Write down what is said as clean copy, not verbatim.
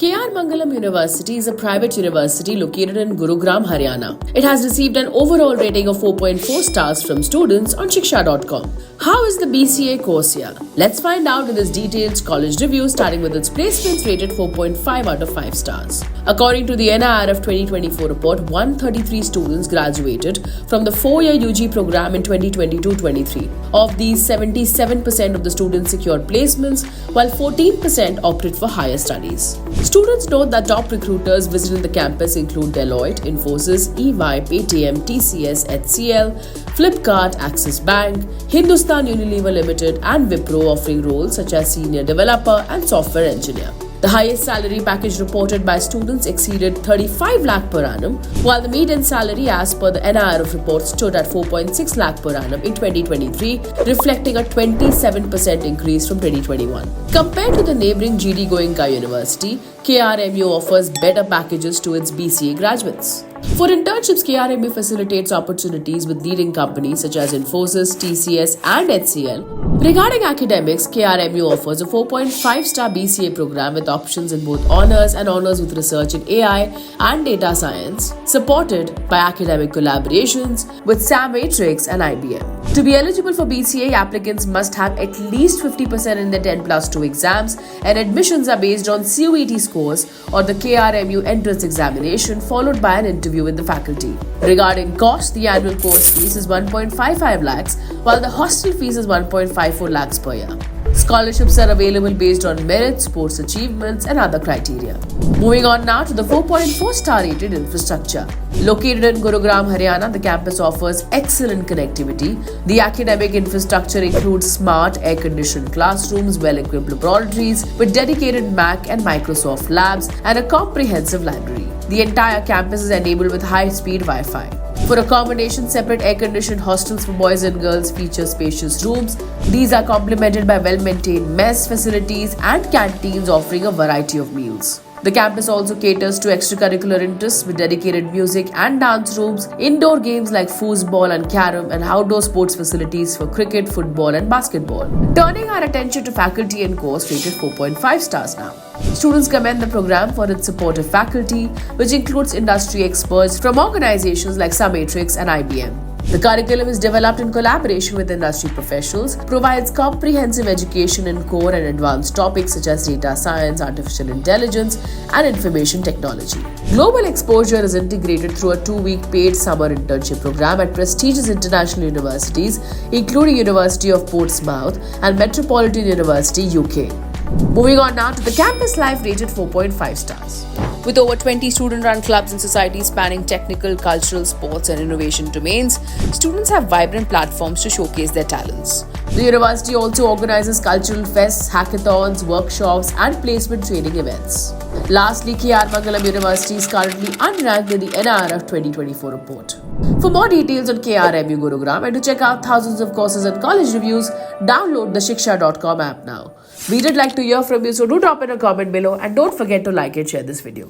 KR Mangalam University is a private university located in Gurugram, Haryana. It has received an overall rating of 4.4 stars from students on Shiksha.com. How is the BCA course here? Let's find out in this detailed college review, starting with its placements rated 4.5 out of 5 stars. According to the NIRF 2024 report, 133 students graduated from the 4-year UG program in 2022-23. Of these, 77% of the students secured placements, while 14% opted for higher studies. Students note that top recruiters visiting the campus include Deloitte, Infosys, EY, Paytm, TCS, HCL, Flipkart, Axis Bank, Hindustan Unilever Limited, and Wipro, offering roles such as senior developer and software engineer. The highest salary package reported by students exceeded 35 lakh per annum, while the median salary as per the NIRF report stood at 4.6 lakh per annum in 2023, reflecting a 27% increase from 2021. Compared to the neighbouring GD Goenka University, KRMU offers better packages to its BCA graduates. For internships, KRMU facilitates opportunities with leading companies such as Infosys, TCS, and HCL. Regarding academics, KRMU offers a 4.5-star BCA program with options in both honors and honors with research in AI and data science, supported by academic collaborations with SAM Matrix and IBM. To be eligible for BCA, applicants must have at least 50% in their 10+2 exams, and admissions are based on CUET scores or the KRMU entrance examination, followed by an interview with the faculty. Regarding cost, the annual course fees is 1.55 lakhs, while the hostel fees is 1.54 lakhs per year. Scholarships are available based on merit, sports achievements, and other criteria. Moving on now to the 4.4-star rated infrastructure. Located in Gurugram, Haryana, the campus offers excellent connectivity. The academic infrastructure includes smart, air-conditioned classrooms, well-equipped laboratories with dedicated Mac and Microsoft labs, and a comprehensive library. The entire campus is enabled with high-speed Wi-Fi. For accommodation, separate air-conditioned hostels for boys and girls feature spacious rooms. These are complemented by well-maintained mess facilities and canteens offering a variety of meals. The campus also caters to extracurricular interests with dedicated music and dance rooms, indoor games like foosball and carom, and outdoor sports facilities for cricket, football, and basketball. Turning our attention to faculty and course rated 4.5 stars now. Students commend the program for its supportive faculty, which includes industry experts from organizations like SAM Matrix and IBM. The curriculum is developed in collaboration with industry professionals, provides comprehensive education in core and advanced topics such as data science, artificial intelligence, and information technology. Global exposure is integrated through a 2-week paid summer internship program at prestigious international universities, including University of Portsmouth and Metropolitan University, UK. Moving on now to the campus life rated 4.5 stars. With over 20 student-run clubs and societies spanning technical, cultural, sports, and innovation domains, students have vibrant platforms to showcase their talents. The university also organizes cultural fests, hackathons, workshops, and placement training events. Lastly, KR Mangalam University is currently unranked in the NIRF 2024 report. For more details on KRMU Gurugram and to check out thousands of courses and college reviews, download the Shiksha.com app now. We'd like to hear from you, so do drop in a comment below and don't forget to like and share this video.